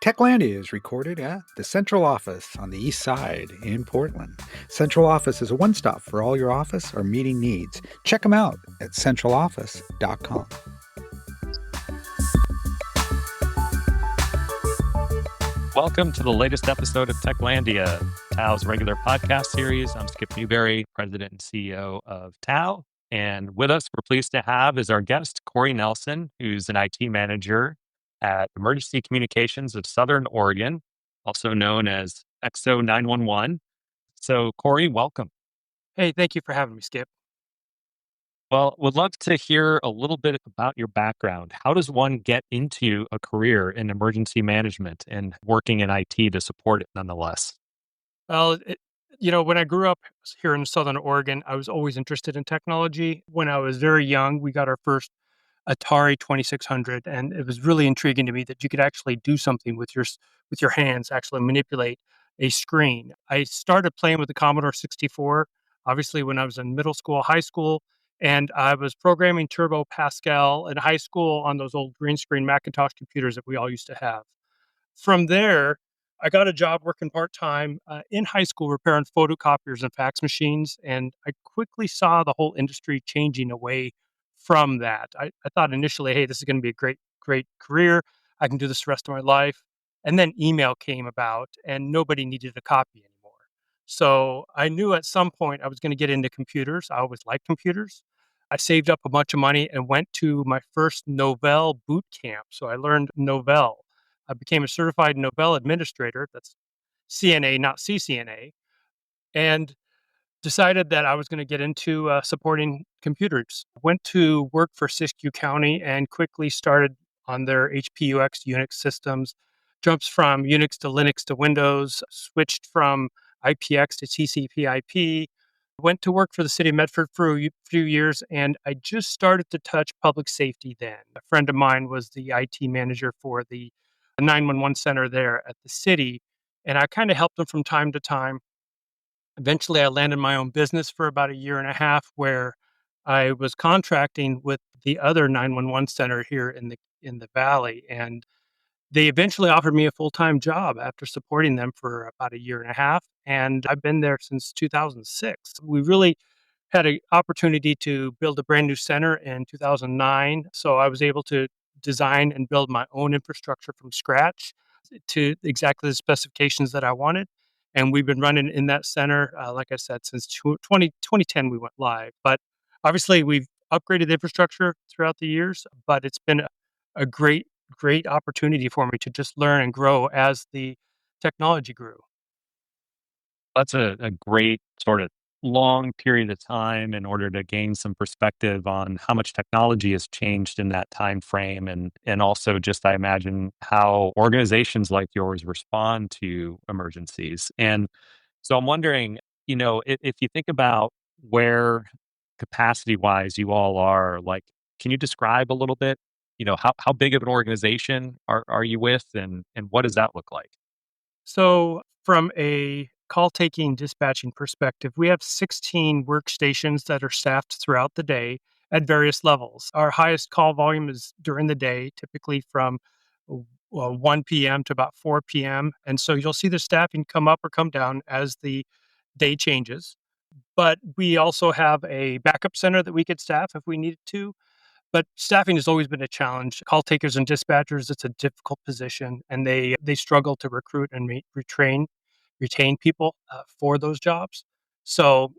Techlandia is recorded at the Central Office on the East Side in Portland. Central Office is a one stop for all your office or meeting needs. Check them out at centraloffice.com. Welcome to the latest episode of Techlandia, Tao's regular podcast series. I'm Skip Newberry, President and CEO of Tao. And with us, we're pleased to have as our guest, Corey Nelson, who's an IT manager at Emergency Communications of Southern Oregon, also known as XO 911. So, Corey, welcome. Hey, thank you for having me, Skip. Well, would love to hear a little bit about your background. How does one get into a career in emergency management and working in IT to support it nonetheless? Well, when I grew up here in Southern Oregon, I was always interested in technology. When I was very young, we got our first Atari 2600, and it was really intriguing to me that you could actually do something with your hands, actually manipulate a screen. I started playing with the Commodore 64, obviously when I was in middle school, high school, and I was programming Turbo Pascal in high school on those old green screen Macintosh computers that we all used to have. From there, I got a job working part time in high school repairing photocopiers and fax machines. And I quickly saw the whole industry changing away from that. I thought initially, hey, this is going to be a great career. I can do this the rest of my life. And then email came about and nobody needed a copy anymore. So I knew at some point I was going to get into computers. I always liked computers. I saved up a bunch of money and went to my first Novell boot camp. So I learned Novell. I became a certified Novell administrator. That's CNA, not CCNA, and decided that I was going to get into supporting computers. Went to work for Siskiyou County and quickly started on their HPUX Unix systems. Jumps from Unix to Linux to Windows, switched from IPX to TCP/IP. Went to work for the city of Medford for a few years, and I just started to touch public safety then. A friend of mine was the IT manager for the 911 center there at the city, and I kind of helped them from time to time. Eventually, I landed my own business for about a year and a half where I was contracting with the other 911 center here in the valley, and they eventually offered me a full-time job after supporting them for about a year and a half, and I've been there since 2006. We really had an opportunity to build a brand new center in 2009, so I was able to design and build my own infrastructure from scratch to exactly the specifications that I wanted, and we've been running in that center, like I said, since 2010 we went live, but obviously we've upgraded the infrastructure throughout the years, but it's been a great opportunity for me to just learn and grow as the technology grew. That's a great sort of long period of time in order to gain some perspective on how much technology has changed in that time frame, and also just I imagine how organizations like yours respond to emergencies. And so I'm wondering, if you think about where capacity wise you all are, like, can you describe a little bit, how big of an organization are you with, and what does that look like? So, from a call taking dispatching perspective, we have 16 workstations that are staffed throughout the day at various levels. Our highest call volume is during the day, typically from 1 p.m. to about 4 p.m. And so you'll see the staffing come up or come down as the day changes. But we also have a backup center that we could staff if we needed to. But staffing has always been a challenge. Call takers and dispatchers, it's a difficult position, and they struggle to recruit and retain people for those jobs. So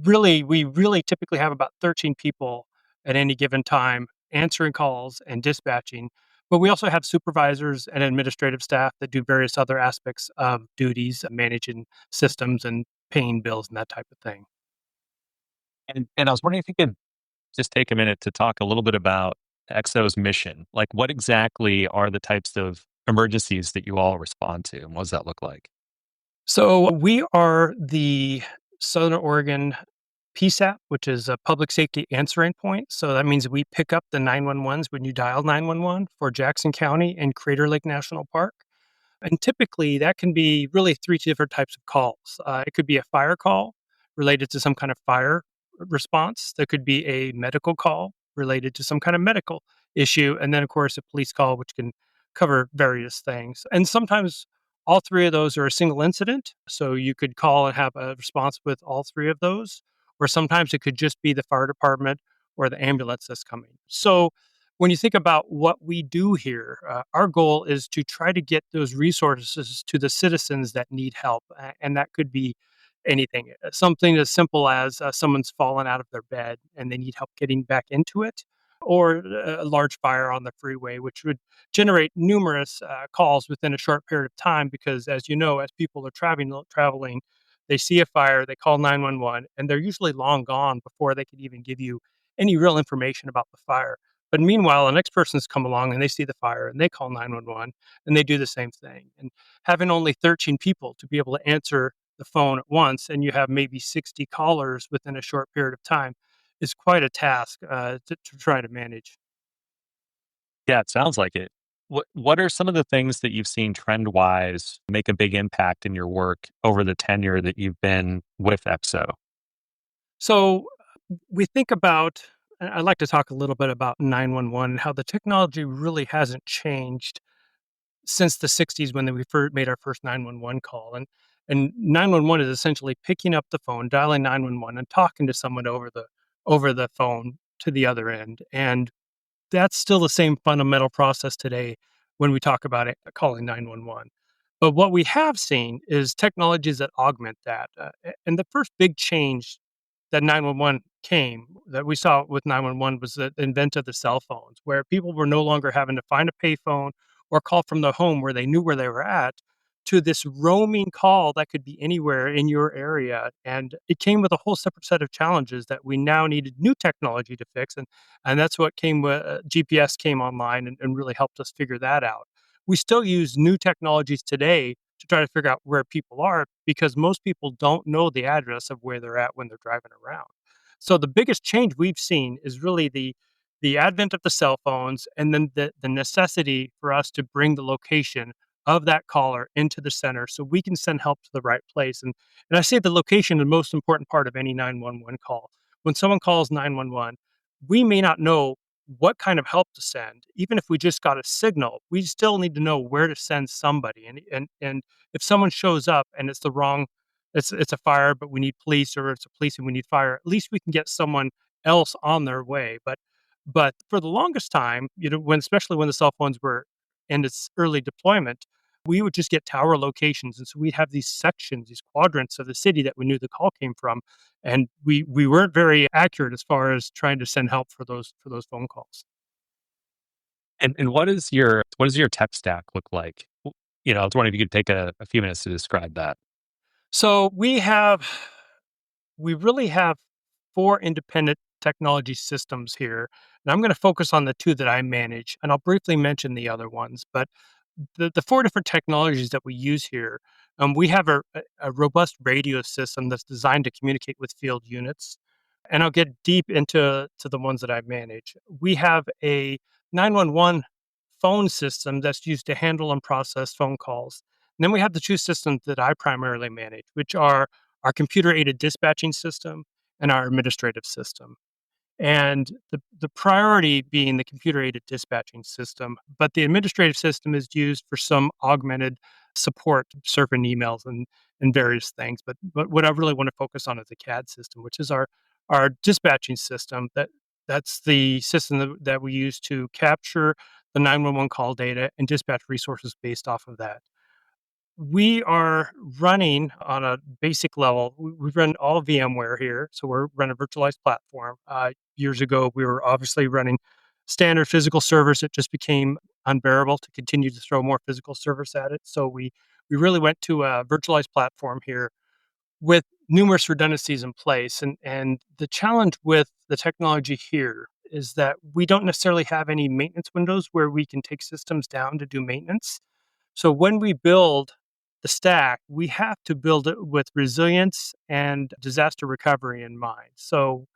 we really typically have about 13 people at any given time answering calls and dispatching. But we also have supervisors and administrative staff that do various other aspects of duties, managing systems and paying bills and that type of thing. And I was wondering if you could just take a minute to talk a little bit about XO's mission. Like, what exactly are the types of emergencies that you all respond to, and what does that look like? So we are the Southern Oregon PSAP, which is a public safety answering point. So that means we pick up the 911s when you dial 911 for Jackson County and Crater Lake National Park. And typically that can be really three different types of calls. It could be a fire call related to some kind of fire response. There could be a medical call related to some kind of medical issue. And then, of course, a police call, which can cover various things. And sometimes all three of those are a single incident. So you could call and have a response with all three of those. Or sometimes it could just be the fire department or the ambulance that's coming. So when you think about what we do here, our goal is to try to get those resources to the citizens that need help. And that could be anything, something as simple as someone's fallen out of their bed and they need help getting back into it, or a large fire on the freeway, which would generate numerous calls within a short period of time. Because, as you know, as people are traveling, they see a fire, they call 911, and they're usually long gone before they could even give you any real information about the fire. But meanwhile, the next person's come along and they see the fire and they call 911 and they do the same thing. And having only 13 people to be able to answer the phone at once, and you have maybe 60 callers within a short period of time, is quite a task to try to manage. Yeah, it sounds like it. What are some of the things that you've seen trend wise make a big impact in your work over the tenure that you've been with EXO? So we think about, I'd like to talk a little bit about 911 and how the technology really hasn't changed since the 60s when we first made our first 911 call. And 911 is essentially picking up the phone, dialing 911 and talking to someone over the phone to the other end. And that's still the same fundamental process today when we talk about it, calling 911. But what we have seen is technologies that augment that. And the first big change that 911 came, that we saw with 911, was the invent of the cell phones, where people were no longer having to find a payphone or call from the home where they knew where they were at, to this roaming call that could be anywhere in your area. And it came with a whole separate set of challenges that we now needed new technology to fix. And that's what came with GPS came online and really helped us figure that out. We still use new technologies today to try to figure out where people are, because most people don't know the address of where they're at when they're driving around. So the biggest change we've seen is really the advent of the cell phones, and then the necessity for us to bring the location of that caller into the center so we can send help to the right place. And I say the location is the most important part of any 911 call. When someone calls 911, we may not know what kind of help to send. Even if we just got a signal, we still need to know where to send somebody. And if someone shows up and it's the wrong, it's a fire, but we need police, or it's a police and we need fire, at least we can get someone else on their way. But for the longest time, when especially when the cell phones were in its early deployment, we would just get tower locations, and so we'd have these sections, these quadrants of the city that we knew the call came from, and we weren't very accurate as far as trying to send help for those phone calls. And what does your tech stack look like? I was wondering if you could take a few minutes to describe that. So we really have 4 independent technology systems here, and I'm gonna focus on the 2 that I manage, and I'll briefly mention the other ones. But the 4 different technologies that we use here, we have a robust radio system that's designed to communicate with field units, and I'll get deep into the ones that I manage. We have a 911 phone system that's used to handle and process phone calls. And then we have the 2 systems that I primarily manage, which are our computer-aided dispatching system and our administrative system. And the priority being the computer-aided dispatching system, but the administrative system is used for some augmented support, serving emails and various things. But what I really want to focus on is the CAD system, which is our dispatching system. That's the system that we use to capture the 911 call data and dispatch resources based off of that. We are running on a basic level. We run all VMware here, so we're running a virtualized platform. Years ago, we were obviously running standard physical servers. It just became unbearable to continue to throw more physical servers at it. So we really went to a virtualized platform here with numerous redundancies in place. And the challenge with the technology here is that we don't necessarily have any maintenance windows where we can take systems down to do maintenance. So when we build the stack, we have to build it with resilience and disaster recovery in mind. So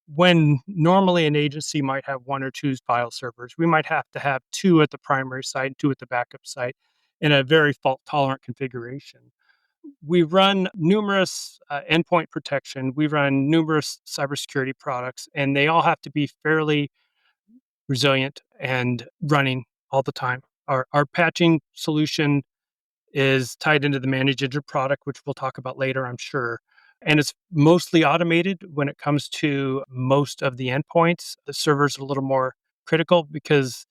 when normally an agency might have 1 or 2 file servers, we might have to have 2 at the primary site and 2 at the backup site in a very fault tolerant configuration. We run numerous endpoint protection. We run numerous cybersecurity products, and they all have to be fairly resilient and running all the time. Our patching solution is tied into the managed engine product, which we'll talk about later, I'm sure. And it's mostly automated when it comes to most of the endpoints. The server's a little more critical because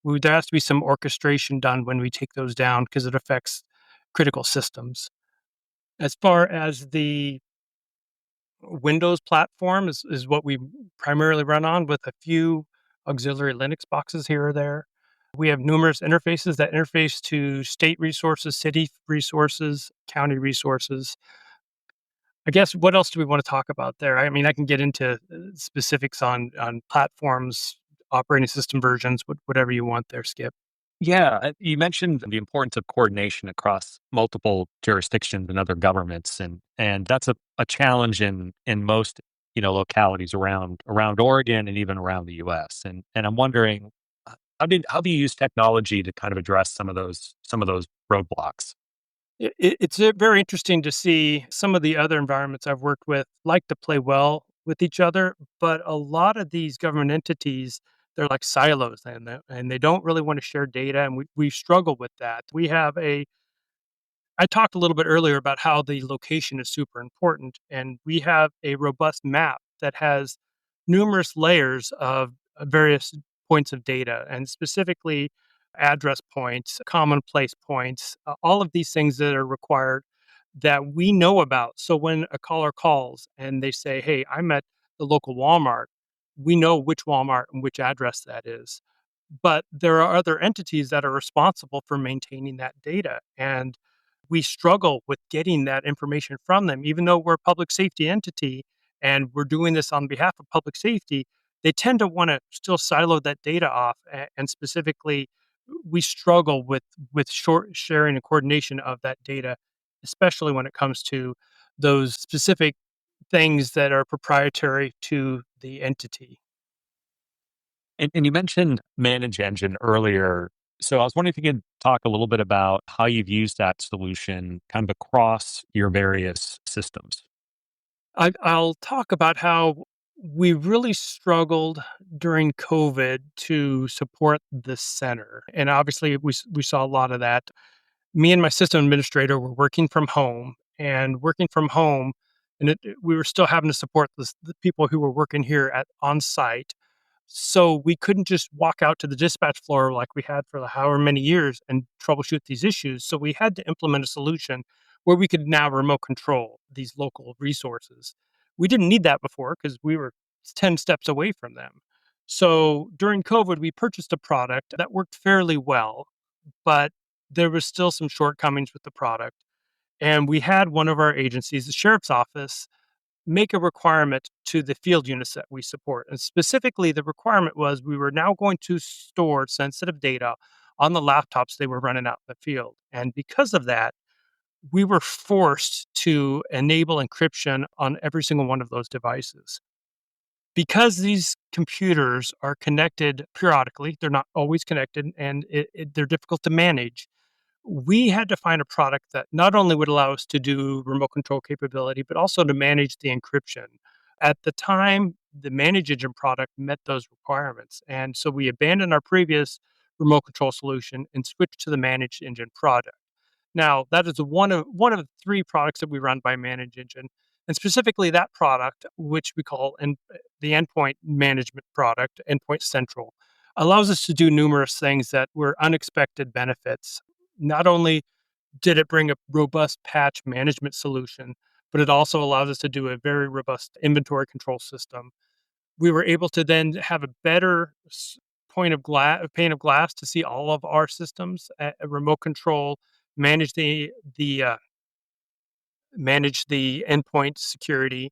there has to be some orchestration done when we take those down because it affects critical systems. As far as the Windows platform is what we primarily run on with a few auxiliary Linux boxes here or there. We have numerous interfaces that interface to state resources, city resources, county resources. I guess what else do we want to talk about there? I mean, I can get into specifics on platforms, operating system versions, whatever you want there, Skip. Yeah, you mentioned the importance of coordination across multiple jurisdictions and other governments, and that's a challenge in most localities around Oregon and even around the U.S. And I'm wondering, how do you use technology to kind of address some of those roadblocks? It's very interesting to see some of the other environments I've worked with like to play well with each other, but a lot of these government entities, they're like silos and they don't really want to share data. And we struggle with that. I talked a little bit earlier about how the location is super important, and we have a robust map that has numerous layers of various points of data, and specifically address points, common place points, all of these things that are required that we know about. So when a caller calls and they say, "Hey, I'm at the local Walmart," we know which Walmart and which address that is. But there are other entities that are responsible for maintaining that data, and we struggle with getting that information from them. Even though we're a public safety entity and we're doing this on behalf of public safety, they tend to want to still silo that data off. And specifically, we struggle with short sharing and coordination of that data, especially when it comes to those specific things that are proprietary to the entity. And you mentioned Manage Engine earlier. So I was wondering if you could talk a little bit about how you've used that solution kind of across your various systems. I'll talk about how we really struggled during COVID to support the center. And obviously, we saw a lot of that. Me and my system administrator were working from home and working from home. And we were still having to support the people who were working here at on site. So we couldn't just walk out to the dispatch floor like we had for the however many years and troubleshoot these issues. So we had to implement a solution where we could now remote control these local resources. We didn't need that before because we were 10 steps away from them. So during COVID, we purchased a product that worked fairly well, but there was still some shortcomings with the product. And we had one of our agencies, the sheriff's office, make a requirement to the field units that we support. And specifically, the requirement was we were now going to store sensitive data on the laptops they were running out in the field. And because of that, we were forced to enable encryption on every single one of those devices. Because these computers are connected periodically, they're not always connected and they're difficult to manage. We had to find a product that not only would allow us to do remote control capability, but also to manage the encryption. At the time, the Manage Engine product met those requirements. And so we abandoned our previous remote control solution and switched to the Manage Engine product. Now, that is one of three products that we run by Manage Engine. And specifically that product, which we call the endpoint management product, Endpoint Central, allows us to do numerous things that were unexpected benefits. Not only did it bring a robust patch management solution, but it also allows us to do a very robust inventory control system. We were able to then have a better pane of glass to see all of our systems, a remote control, manage manage the endpoint security,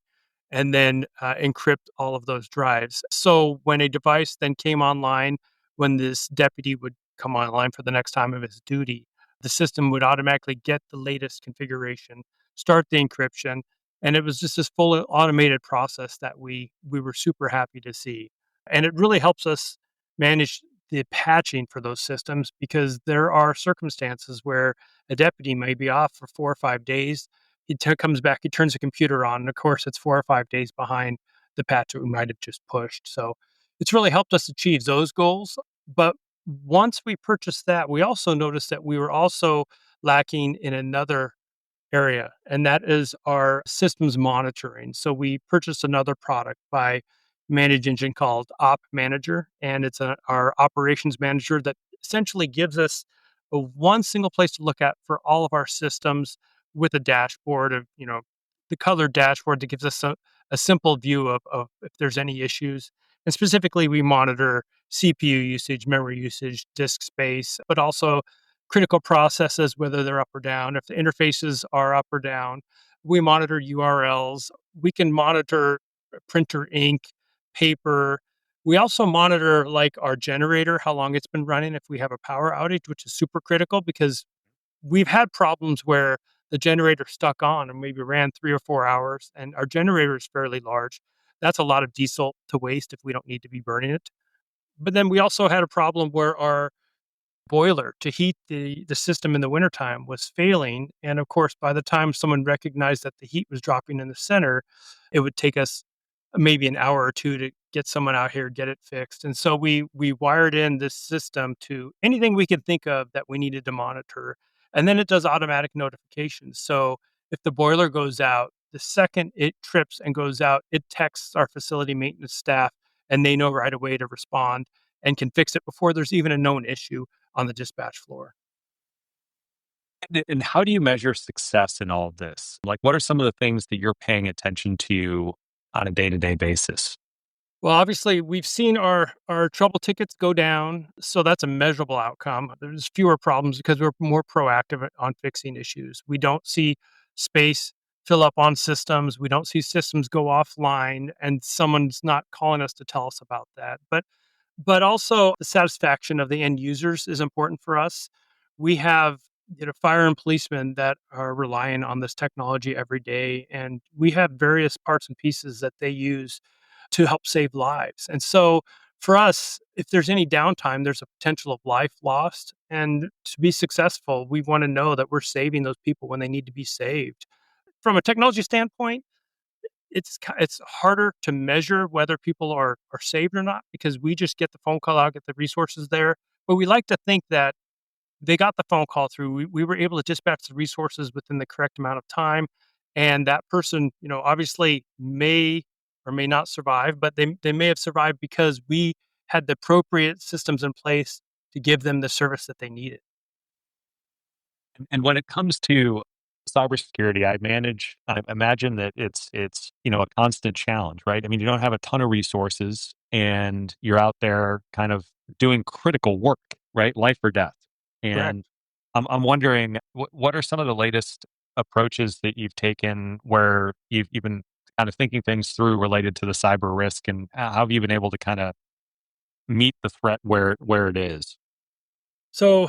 and then encrypt all of those drives. So when a device then came online, when this deputy would come online for the next time of his duty, the system would automatically get the latest configuration, start the encryption, and it was just this fully automated process that we were super happy to see. And it really helps us manage the patching for those systems because there are circumstances where a deputy may be off for 4 or 5 days. Comes back, he turns the computer on, and of course, it's 4 or 5 days behind the patch that we might have just pushed. So it's really helped us achieve those goals. But Once we purchased that, we also noticed that we were also lacking in another area, and that is our systems monitoring. So we purchased another product by Manage Engine called Op Manager, and it's our operations manager that essentially gives us a one single place to look at for all of our systems with a dashboard of, the colored dashboard that gives us a simple view of if there's any issues. And specifically, we monitor CPU usage, memory usage, disk space, but also critical processes, whether they're up or down, if the interfaces are up or down. We monitor URLs. We can monitor printer ink, paper. We also monitor like our generator, how long it's been running if we have a power outage, which is super critical because we've had problems where the generator stuck on and maybe ran 3 or 4 hours, and our generator is fairly large. That's a lot of diesel to waste if we don't need to be burning it. But then we also had a problem where our boiler to heat the system in the wintertime was failing, and of course, by the time someone recognized that the heat was dropping in the center, it would take us maybe an hour or 2 to get someone out here, get it fixed, and so we wired in this system to anything we could think of that we needed to monitor, and then it does automatic notifications. So if the boiler goes out, the second it trips and goes out, it texts our facility maintenance staff, and they know right away to respond and can fix it before there's even a known issue on the dispatch floor. And how do you measure success in all of this? Like, what are some of the things that you're paying attention to on a day-to-day basis? Well, obviously, we've seen our trouble tickets go down, so that's a measurable outcome. There's fewer problems because we're more proactive on fixing issues. We don't see space fill up on systems. We don't see systems go offline, and someone's not calling us to tell us about that. But also the satisfaction of the end users is important for us. We have, fire and policemen that are relying on this technology every day, and we have various parts and pieces that they use to help save lives. And so for us, if there's any downtime, there's a potential of life lost. And to be successful, we want to know that we're saving those people when they need to be saved. From a technology standpoint, it's harder to measure whether people are saved or not because we just get the phone call out, get the resources there. But we like to think that they got the phone call through. We were able to dispatch the resources within the correct amount of time, and that person, obviously may or may not survive, but they may have survived because we had the appropriate systems in place to give them the service that they needed. And when it comes to cybersecurity, I imagine that it's, a constant challenge, right? I mean, you don't have a ton of resources and you're out there kind of doing critical work, right? Life or death. Correct. And I'm wondering what are some of the latest approaches that you've taken where you've been kind of thinking things through related to the cyber risk, and how have you been able to kind of meet the threat where it is? So,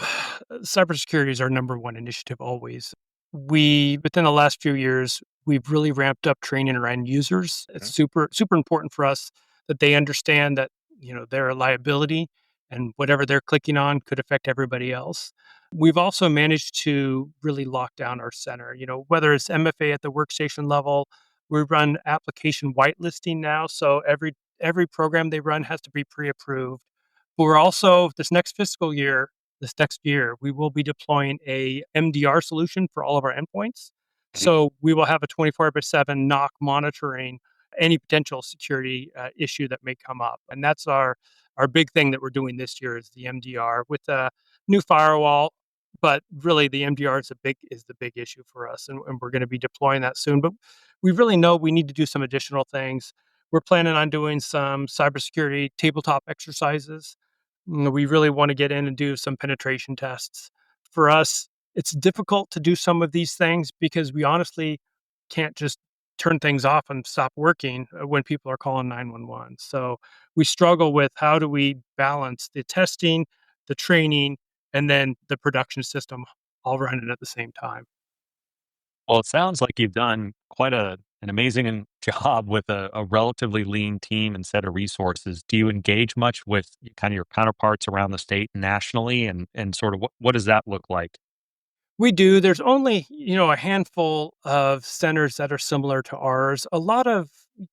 cybersecurity is our number one initiative always. Within the last few years, we've really ramped up training around users. It's Mhm. super important for us that they understand that, they're a liability and whatever they're clicking on could affect everybody else. We've also managed to really lock down our center, whether it's MFA at the workstation level, we run application whitelisting now. So every program they run has to be pre-approved. But we're also this next year, we will be deploying a MDR solution for all of our endpoints. Mhm. So we will have a 24/7 knock monitoring any potential security issue that may come up, and that's our big thing that we're doing this year is the MDR with a new firewall. But really, the MDR is the big issue for us, and we're going to be deploying that soon. But we really know we need to do some additional things. We're planning on doing some cybersecurity tabletop exercises. We really want to get in and do some penetration tests. For us, it's difficult to do some of these things because we honestly can't just turn things off and stop working when people are calling 911. So we struggle with how do we balance the testing, the training, and then the production system all running at the same time. Well, it sounds like you've done quite an amazing job with a relatively lean team and set of resources. Do you engage much with kind of your counterparts around the state and nationally, and sort of what does that look like? We do. There's only, a handful of centers that are similar to ours. A lot of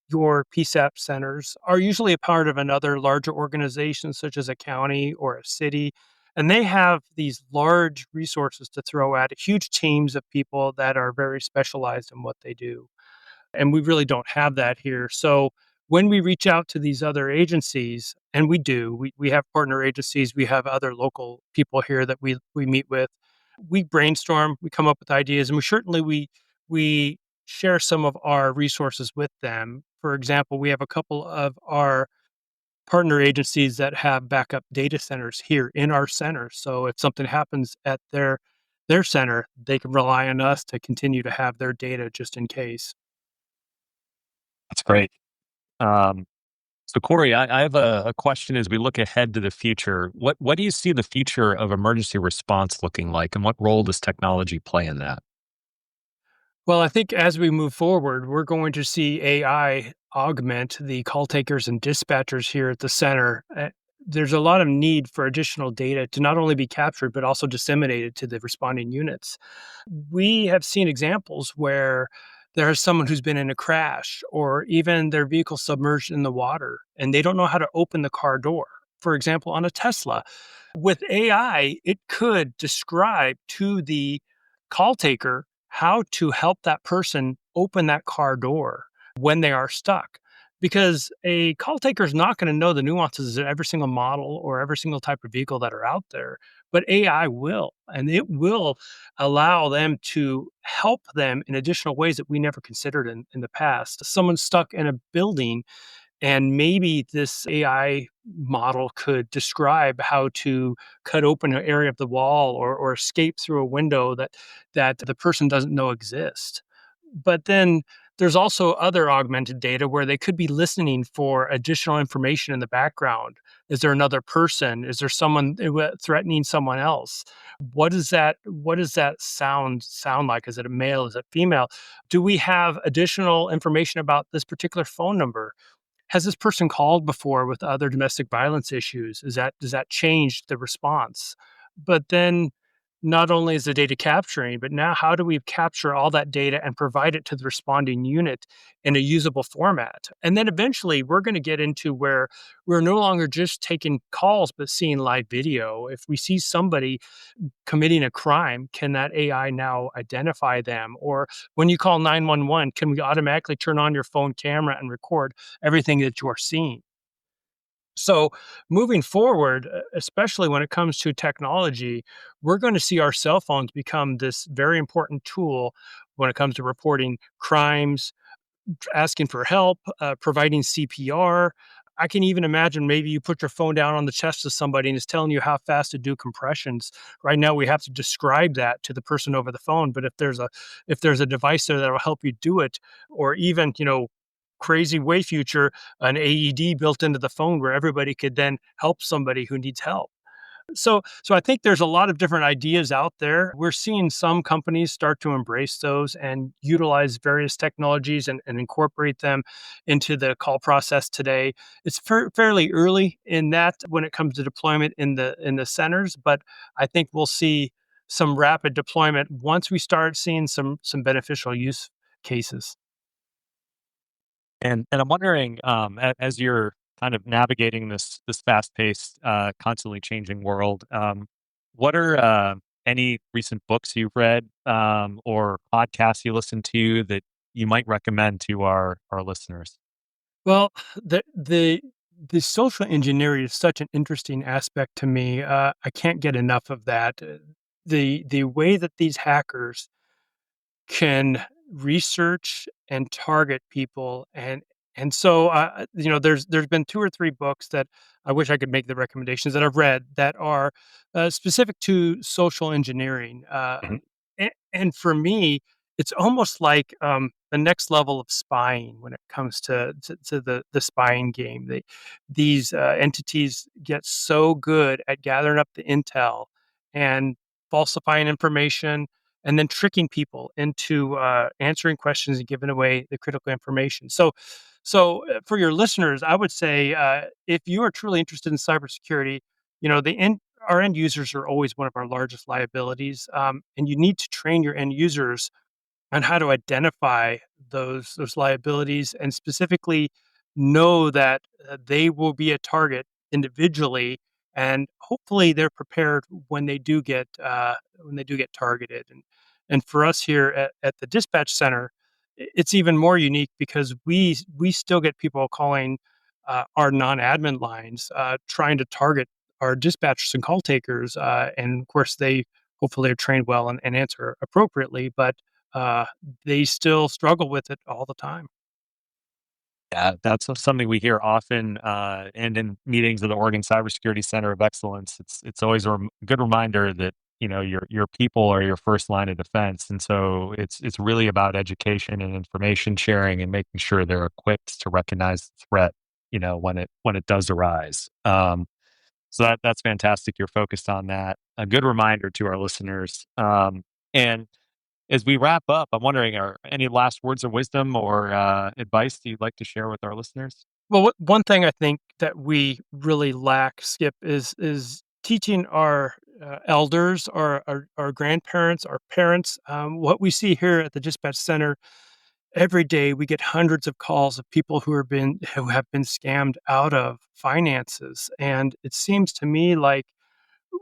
your PSAP centers are usually a part of another larger organization, such as a county or a city. And they have these large resources to throw at it, huge teams of people that are very specialized in what they do. And we really don't have that here. So when we reach out to these other agencies, and we do, we have partner agencies, we have other local people here that we meet with. We brainstorm, we come up with ideas, and we share some of our resources with them. For example, we have a couple of our partner agencies that have backup data centers here in our center. So if something happens at their center, they can rely on us to continue to have their data just in case. That's great. Um, so, Corey, I have a question as we look ahead to the future. What do you see the future of emergency response looking like, and what role does technology play in that? Well, I think as we move forward, we're going to see AI augment the call takers and dispatchers here at the center. There's a lot of need for additional data to not only be captured, but also disseminated to the responding units. We have seen examples where there is someone who's been in a crash or even their vehicle submerged in the water and they don't know how to open the car door. For example, on a Tesla, with AI, it could describe to the call taker how to help that person open that car door when they are stuck. Because a call taker is not going to know the nuances of every single model or every single type of vehicle that are out there, but AI will, and it will allow them to help them in additional ways that we never considered in the past. Someone stuck in a building and maybe this AI model could describe how to cut open an area of the wall or escape through a window that the person doesn't know exists. But then there's also other augmented data where they could be listening for additional information in the background. Is there another person? Is there someone threatening someone else? What does that sound like? Is it a male? Is it female? Do we have additional information about this particular phone number? Has this person called before with other domestic violence issues? Does that change the response? But then not only is the data capturing, but now how do we capture all that data and provide it to the responding unit in a usable format? And then eventually we're going to get into where we're no longer just taking calls, but seeing live video. If we see somebody committing a crime, can that AI now identify them? Or when you call 911, can we automatically turn on your phone camera and record everything that you are seeing? So, moving forward, especially when it comes to technology, we're going to see our cell phones become this very important tool when it comes to reporting crimes, asking for help, providing CPR. I can even imagine maybe you put your phone down on the chest of somebody and it's telling you how fast to do compressions. Right now, we have to describe that to the person over the phone. But if there's a device there that will help you do it, or even crazy way future, an AED built into the phone where everybody could then help somebody who needs help. So I think there's a lot of different ideas out there. We're seeing some companies start to embrace those and utilize various technologies and incorporate them into the call process today. It's fairly early in that when it comes to deployment in the centers, but I think we'll see some rapid deployment once we start seeing some beneficial use cases. And I'm wondering, as you're kind of navigating this fast paced, constantly changing world, what are any recent books you've read, or podcasts you listen to that you might recommend to our listeners? Well, the social engineering is such an interesting aspect to me. I can't get enough of that. The way that these hackers can research and target people and there's been 2 or 3 books that I wish I could make the recommendations that I've read that are, specific to social engineering, Mhm. and for me, it's almost like, the next level of spying when it comes to the spying game. These, entities get so good at gathering up the intel and falsifying information and then tricking people into answering questions and giving away the critical information. So for your listeners, I would say if you are truly interested in cybersecurity, our end users are always one of our largest liabilities, and you need to train your end users on how to identify those liabilities, and specifically know that they will be a target individually, and hopefully they're prepared when they do get targeted. And for us here at the dispatch center, it's even more unique because we still get people calling our non-admin lines, trying to target our dispatchers and call takers, and of course they hopefully are trained well and answer appropriately, but uh, they still struggle with it all the time. Yeah, that's something we hear often, and in meetings of the Oregon Cybersecurity Center of Excellence. It's always a good reminder that your people are your first line of defense, and so it's really about education and information sharing and making sure they're equipped to recognize the threat, when it does arise. So that's fantastic. You're focused on that. A good reminder to our listeners. And as we wrap up, I'm wondering, are any last words of wisdom or advice that you'd like to share with our listeners? Well, one thing I think that we really lack, Skip, is teaching our elders, our grandparents, our parents. What we see here at the dispatch center every day, we get hundreds of calls of people who have been scammed out of finances, and it seems to me like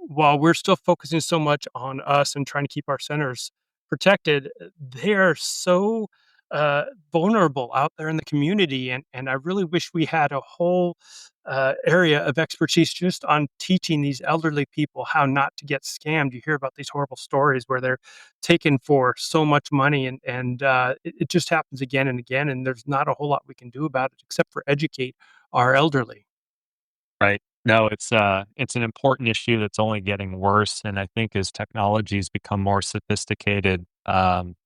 while we're still focusing so much on us and trying to keep our centers protected, they are so vulnerable out there in the community, and I really wish we had a whole area of expertise just on teaching these elderly people how not to get scammed. You hear about these horrible stories where they're taken for so much money, and it just happens again and again, and there's not a whole lot we can do about it except for educate our elderly. Right. No, it's an important issue that's only getting worse. And I think as technologies become more sophisticated,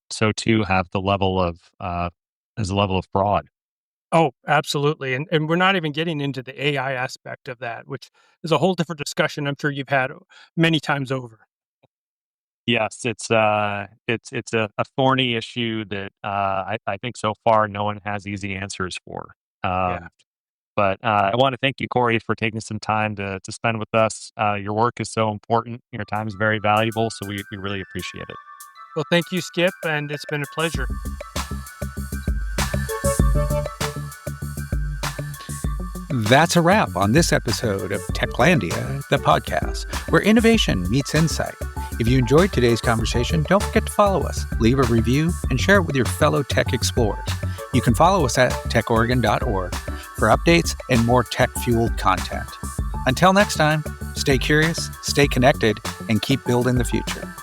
so too have the level of fraud. Oh, absolutely, and we're not even getting into the AI aspect of that, which is a whole different discussion I'm sure you've had many times over. Yes, it's a thorny issue that I think so far no one has easy answers for. Yeah. Um, but I want to thank you, Corey, for taking some time to spend with us. Your work is so important. Your time is very valuable, so we really appreciate it. Well, thank you, Skip, and it's been a pleasure. That's a wrap on this episode of Techlandia, the podcast, where innovation meets insight. If you enjoyed today's conversation, don't forget to follow us, leave a review, and share it with your fellow tech explorers. You can follow us at techoregon.org for updates and more tech-fueled content. Until next time, stay curious, stay connected, and keep building the future.